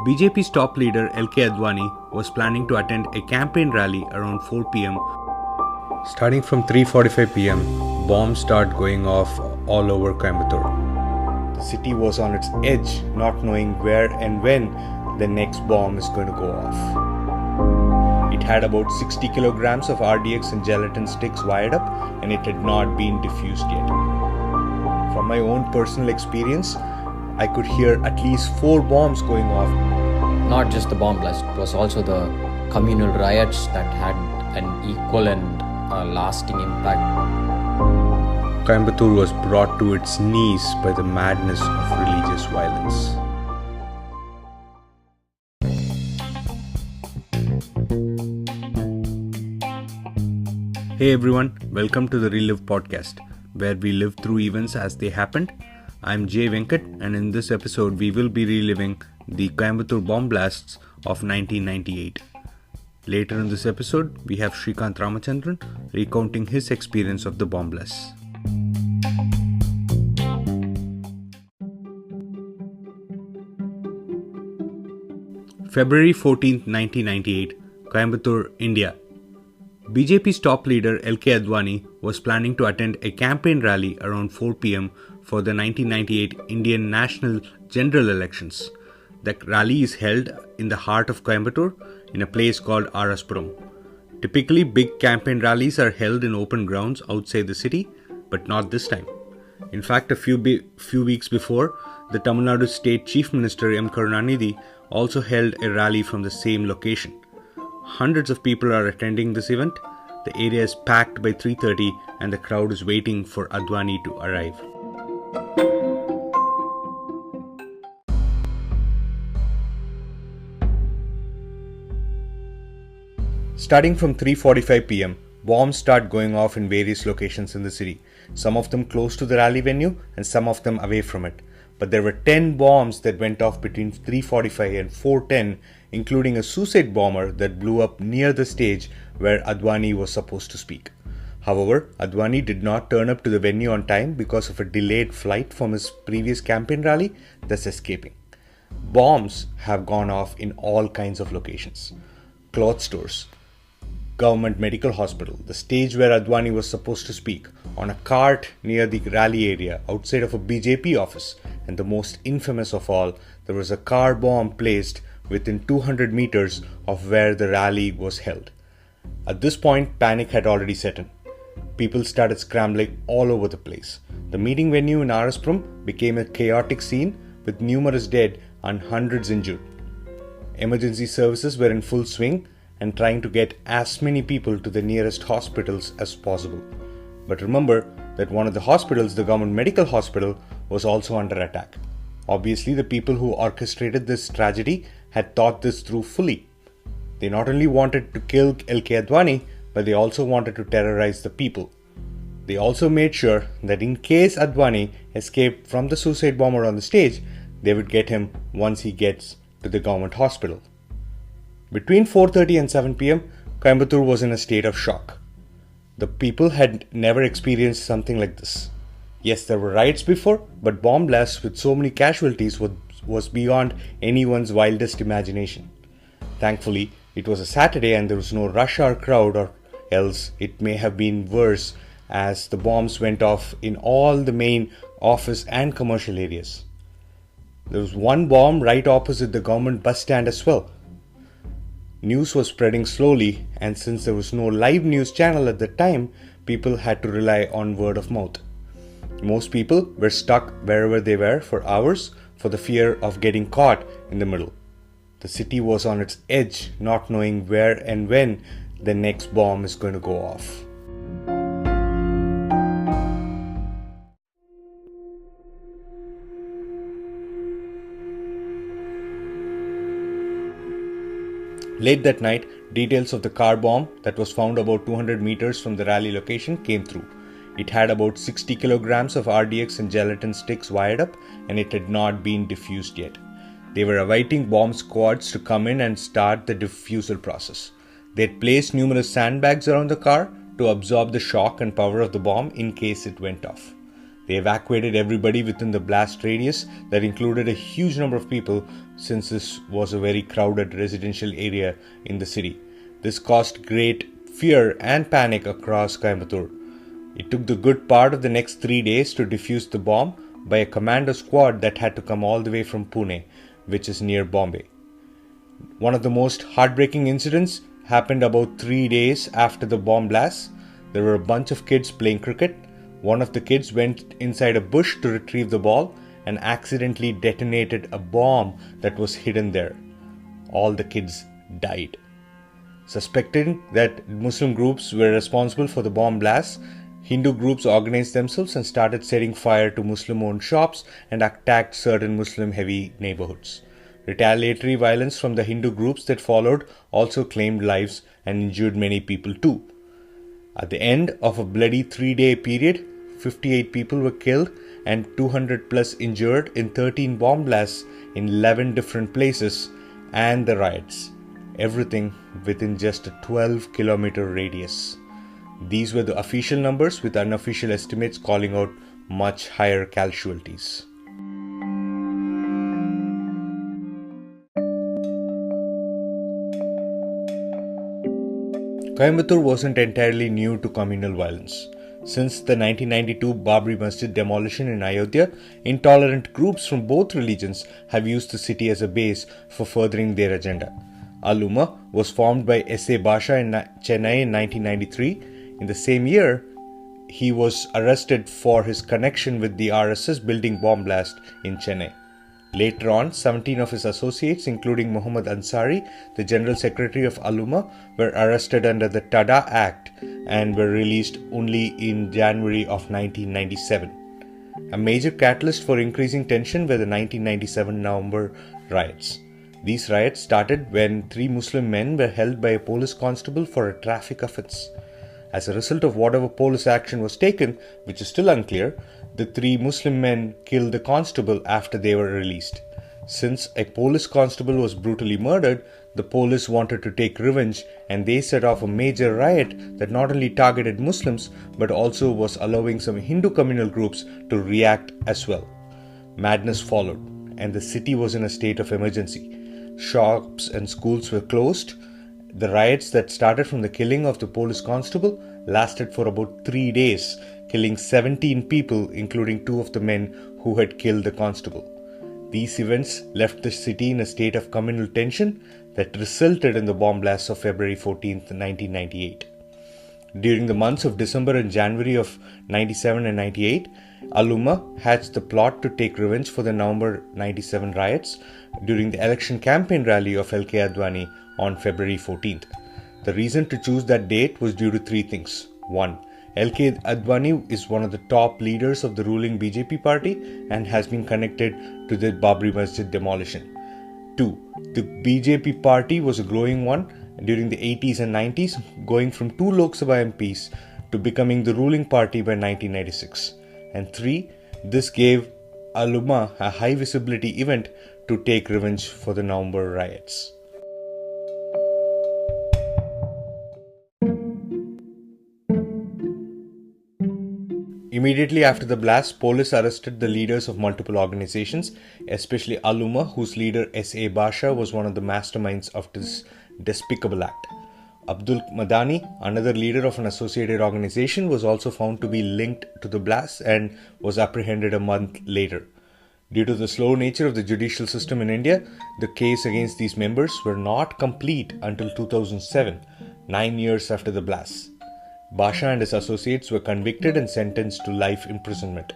BJP's top leader LK Advani was planning to attend a campaign rally around 4 pm. Starting from 3:45 pm, bombs start going off all over Coimbatore. The city was on its edge, not knowing where and when the next bomb is going to go off. It had about 60 kilograms of RDX and gelatin sticks wired up, and it had not been diffused yet. From my own personal experience, I could hear at least 4 bombs going off. Not just the bomb blast, it was also the communal riots that had an equal and lasting impact. Coimbatore was brought to its knees by the madness of religious violence. Hey everyone, welcome to the Reliv podcast, where we live through events as they happened. I'm Jay Venkat, and in this episode we will be reliving the Coimbatore bomb blasts of 1998. Later in this episode, we have Shrikant Ramachandran recounting his experience of the bomb blasts. February 14, 1998, Coimbatore, India. BJP's top leader LK Advani was planning to attend a campaign rally around 4 pm for the 1998 Indian national general elections. The rally is held in the heart of Coimbatore in a place called Araspuram. Typically, big campaign rallies are held in open grounds outside the city, but not this time. In fact, a few weeks before, the Tamil Nadu State Chief Minister M. Karunanidhi also held a rally from the same location. Hundreds of people are attending this event. The area is packed by 3:30 and the crowd is waiting for Advani to arrive. Starting from 3:45 pm, bombs start going off in various locations in the city, some of them close to the rally venue and some of them away from it. But there were 10 bombs that went off between 3:45 and 4:10, including a suicide bomber that blew up near the stage where Advani was supposed to speak. However, Advani did not turn up to the venue on time because of a delayed flight from his previous campaign rally, thus escaping. Bombs have gone off in all kinds of locations. Cloth stores, government medical hospital, the stage where Advani was supposed to speak, on a cart near the rally area outside of a BJP office, and the most infamous of all, there was a car bomb placed within 200 meters of where the rally was held. At this point, panic had already set in. People started scrambling all over the place. The meeting venue in Araspuram became a chaotic scene with numerous dead and hundreds injured. Emergency services were in full swing and trying to get as many people to the nearest hospitals as possible. But remember that one of the hospitals, the government medical hospital, was also under attack. Obviously, the people who orchestrated this tragedy had thought this through fully. They not only wanted to kill LK Advani, but they also wanted to terrorize the people. They also made sure that in case Advani escaped from the suicide bomber on the stage, they would get him once he gets to the government hospital. Between 4:30 and 7 pm, Coimbatore was in a state of shock. The people had never experienced something like this. Yes, there were riots before, but bomb blasts with so many casualties was beyond anyone's wildest imagination. Thankfully, it was a Saturday and there was no rush hour crowd, or else it may have been worse as the bombs went off in all the main office and commercial areas. There was one bomb right opposite the government bus stand as well. News was spreading slowly, and since there was no live news channel at the time, people had to rely on word of mouth. Most people were stuck wherever they were for hours for the fear of getting caught in the middle. The city was on its edge, not knowing where and when the next bomb is going to go off. Late that night, details of the car bomb that was found about 200 meters from the rally location came through. It had about 60 kilograms of RDX and gelatin sticks wired up, and it had not been diffused yet. They were awaiting bomb squads to come in and start the diffusal process. They had placed numerous sandbags around the car to absorb the shock and power of the bomb in case it went off. They evacuated everybody within the blast radius that included a huge number of people since this was a very crowded residential area in the city. This caused great fear and panic across Coimbatore. It took the good part of the next 3 days to defuse the bomb by a commando squad that had to come all the way from Pune, which is near Bombay. One of the most heartbreaking incidents happened about 3 days after the bomb blast. There were a bunch of kids playing cricket. One of the kids went inside a bush to retrieve the ball and accidentally detonated a bomb that was hidden there. All the kids died. Suspecting that Muslim groups were responsible for the bomb blast, Hindu groups organized themselves and started setting fire to Muslim-owned shops and attacked certain Muslim-heavy neighborhoods. Retaliatory violence from the Hindu groups that followed also claimed lives and injured many people too. At the end of a bloody 3-day period, 58 people were killed and 200 plus injured in 13 bomb blasts in 11 different places and the riots. Everything within just a 12-kilometer radius. These were the official numbers, with unofficial estimates calling out much higher casualties. Coimbatore wasn't entirely new to communal violence. Since the 1992 Babri Masjid demolition in Ayodhya, intolerant groups from both religions have used the city as a base for furthering their agenda. Al-Umma was formed by S.A. Basha in Chennai in 1993. In the same year, he was arrested for his connection with the RSS building bomb blast in Chennai. Later on, 17 of his associates, including Muhammad Ansari, the General Secretary of Al-Umma, were arrested under the Tada Act and were released only in January of 1997. A major catalyst for increasing tension were the 1997 November riots. These riots started when 3 Muslim men were held by a police constable for a traffic offence. As a result of whatever police action was taken, which is still unclear, the 3 Muslim men killed the constable after they were released. Since a police constable was brutally murdered, the police wanted to take revenge and they set off a major riot that not only targeted Muslims but also was allowing some Hindu communal groups to react as well. Madness followed and the city was in a state of emergency. Shops and schools were closed. The riots that started from the killing of the police constable lasted for about 3 days, killing 17 people, including 2 of the men who had killed the constable. These events left the city in a state of communal tension that resulted in the bomb blasts of February 14, 1998. During the months of December and January of 97 and 98, Al-Umma hatched the plot to take revenge for the November 97 riots during the election campaign rally of L.K. Advani on February 14th. The reason to choose that date was due to 3 things. 1. L.K. Advani is one of the top leaders of the ruling BJP party and has been connected to the Babri Masjid demolition. 2. The BJP party was a growing one during the 80s and 90s, going from 2 Lok Sabha MPs to becoming the ruling party by 1996. And 3. This gave Al-Umma a high visibility event to take revenge for the November riots. Immediately after the blast, police arrested the leaders of multiple organizations, especially Al-Umma, whose leader S.A. Basha was one of the masterminds of this despicable act. Abdul Madani, another leader of an associated organization, was also found to be linked to the blast and was apprehended a month later. Due to the slow nature of the judicial system in India, the case against these members were not complete until 2007, 9 years after the blast. Basha and his associates were convicted and sentenced to life imprisonment.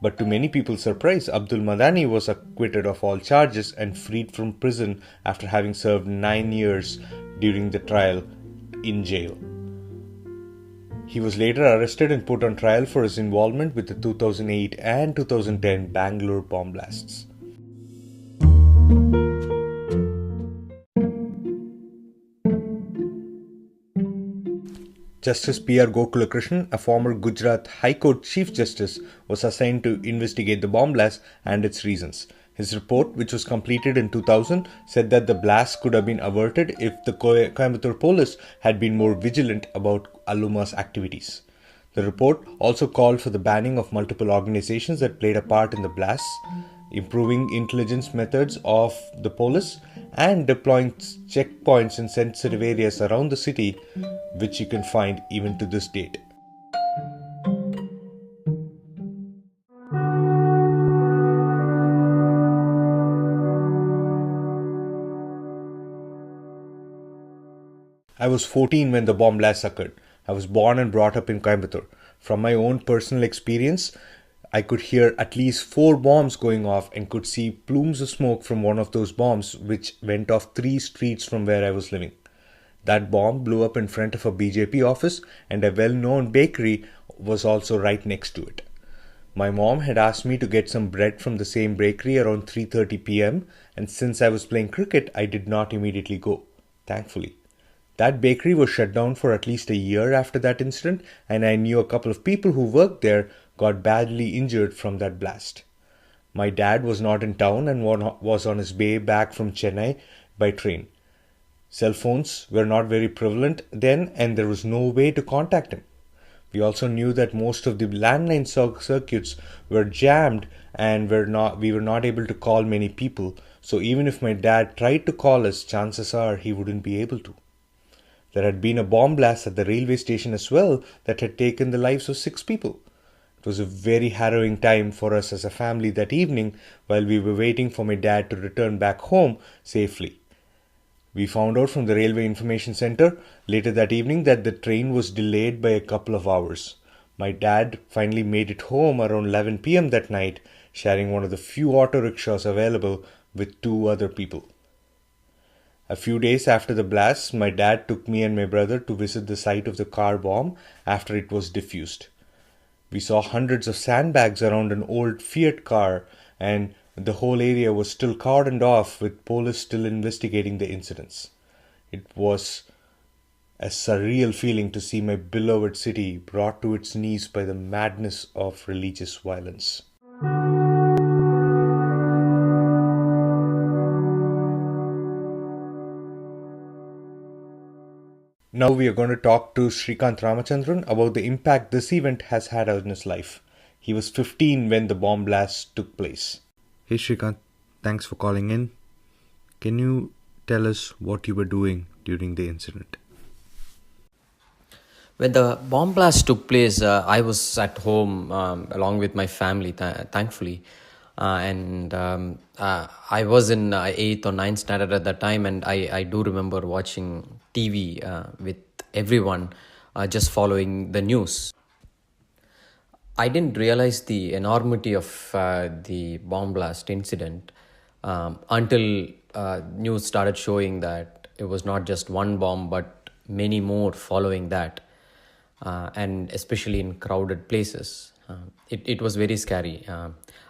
But to many people's surprise, Abdul Madani was acquitted of all charges and freed from prison after having served 9 years during the trial in jail. He was later arrested and put on trial for his involvement with the 2008 and 2010 Bangalore bomb blasts. Justice P.R. Gokulakrishnan, a former Gujarat High Court Chief Justice, was assigned to investigate the bomb blast and its reasons. His report, which was completed in 2000, said that the blast could have been averted if the Coimbatore police had been more vigilant about Al-Umma's activities. The report also called for the banning of multiple organizations that played a part in the blasts, improving intelligence methods of the police, and deploying checkpoints in sensitive areas around the city, which you can find even to this date. I was 14 when the bomb blast occurred. I was born and brought up in Coimbatore. From my own personal experience, I could hear at least 4 bombs going off and could see plumes of smoke from one of those bombs, which went off 3 streets from where I was living. That bomb blew up in front of a BJP office, and a well known bakery was also right next to it. My mom had asked me to get some bread from the same bakery around 3:30 p.m., and since I was playing cricket, I did not immediately go, thankfully. That bakery was shut down for at least a year after that incident, and I knew a couple of people who worked there got badly injured from that blast. My dad was not in town and was on his way back from Chennai by train. Cell phones were not very prevalent then, and there was no way to contact him. We also knew that most of the landline circuits were jammed and we were not able to call many people, so even if my dad tried to call us, chances are he wouldn't be able to. There had been a bomb blast at the railway station as well that had taken the lives of 6 people. It was a very harrowing time for us as a family that evening while we were waiting for my dad to return back home safely. We found out from the Railway Information Center later that evening that the train was delayed by a couple of hours. My dad finally made it home around 11 p.m. that night, sharing one of the few auto rickshaws available with 2 other people. A few days after the blast, my dad took me and my brother to visit the site of the car bomb after it was defused. We saw hundreds of sandbags around an old Fiat car, and the whole area was still cordoned off with police still investigating the incidents. It was a surreal feeling to see my beloved city brought to its knees by the madness of religious violence. Now we are going to talk to Shrikant Ramachandran about the impact this event has had on his life. He was 15 when the bomb blast took place. Hey Shrikant, thanks for calling in. Can you tell us what you were doing during the incident? When the bomb blast took place, I was at home along with my family, thankfully. I was in 8th or 9th standard at that time, and I do remember watching TV with everyone, just following the news. I didn't realize the enormity of the bomb blast incident until news started showing that it was not just one bomb but many more following that, and especially in crowded places. It was very scary.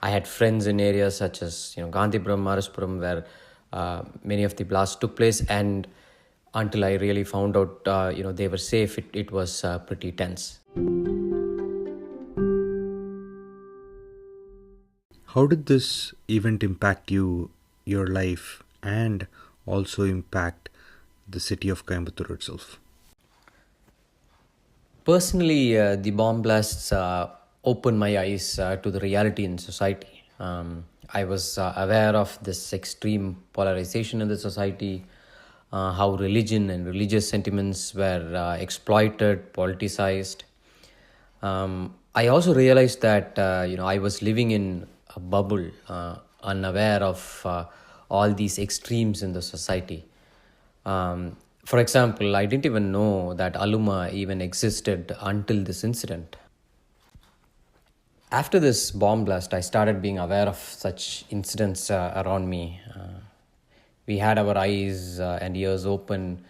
I had friends in areas such as Gandhipuram, Maraspuram, where many of the blasts took place, and until I really found out they were safe, it was pretty tense. How did this event impact you, your life, and also impact the city of Coimbatore itself? Personally, the bomb blasts opened my eyes to the reality in society. I was aware of this extreme polarization in the society, how religion and religious sentiments were exploited, politicized. I also realized that I was living in a bubble, unaware of all these extremes in the society. For example, I didn't even know that Aluma even existed until this incident. After this bomb blast, I started being aware of such incidents around me. We had our eyes and ears open,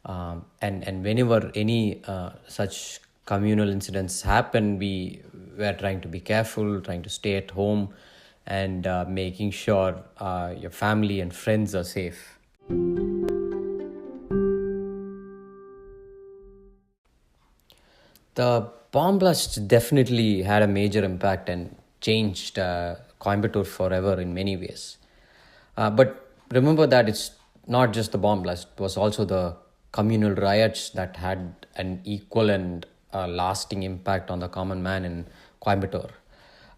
and whenever any such communal incidents happen, we were trying to be careful, trying to stay at home, and making sure your family and friends are safe. The bomb blast definitely had a major impact and changed Coimbatore forever in many ways. But remember that it's not just the bomb blast, it was also the communal riots that had an equal and a lasting impact on the common man in Coimbatore.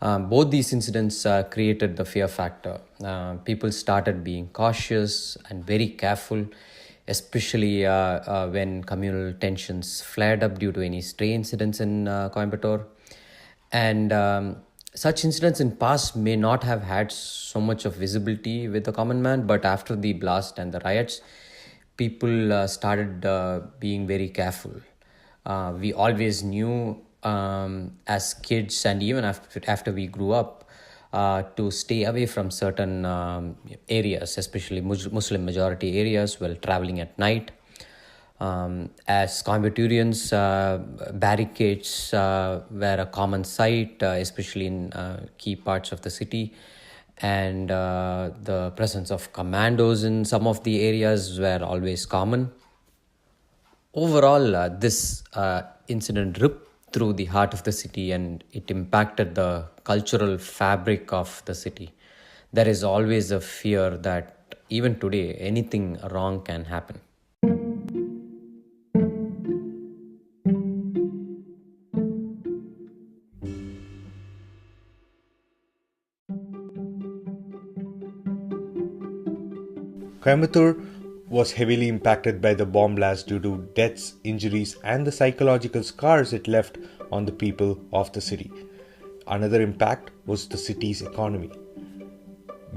Both these incidents created the fear factor. People started being cautious and very careful, especially when communal tensions flared up due to any stray incidents in Coimbatore. And such incidents in past may not have had so much of visibility with the common man, but after the blast and the riots, people started being very careful. We always knew as kids and even after we grew up to stay away from certain areas, especially Muslim majority areas while traveling at night. As Coimbaturians, barricades were a common sight, especially in key parts of the city, and the presence of commandos in some of the areas were always common. Overall, this incident ripped through the heart of the city and it impacted the cultural fabric of the city. There is always a fear that even today anything wrong can happen. Coimbatore was heavily impacted by the bomb blast due to deaths, injuries, and the psychological scars it left on the people of the city. Another impact was the city's economy.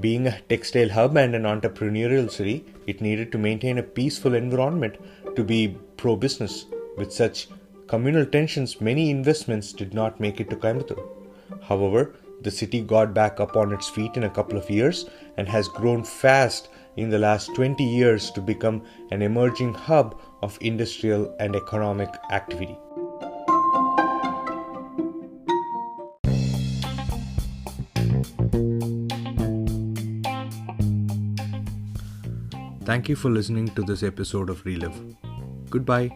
Being a textile hub and an entrepreneurial city, it needed to maintain a peaceful environment to be pro-business. With such communal tensions, many investments did not make it to Coimbatore. However, the city got back up on its feet in a couple of years and has grown fast in the last 20 years to become an emerging hub of industrial and economic activity. Thank you for listening to this episode of Reliv. Goodbye.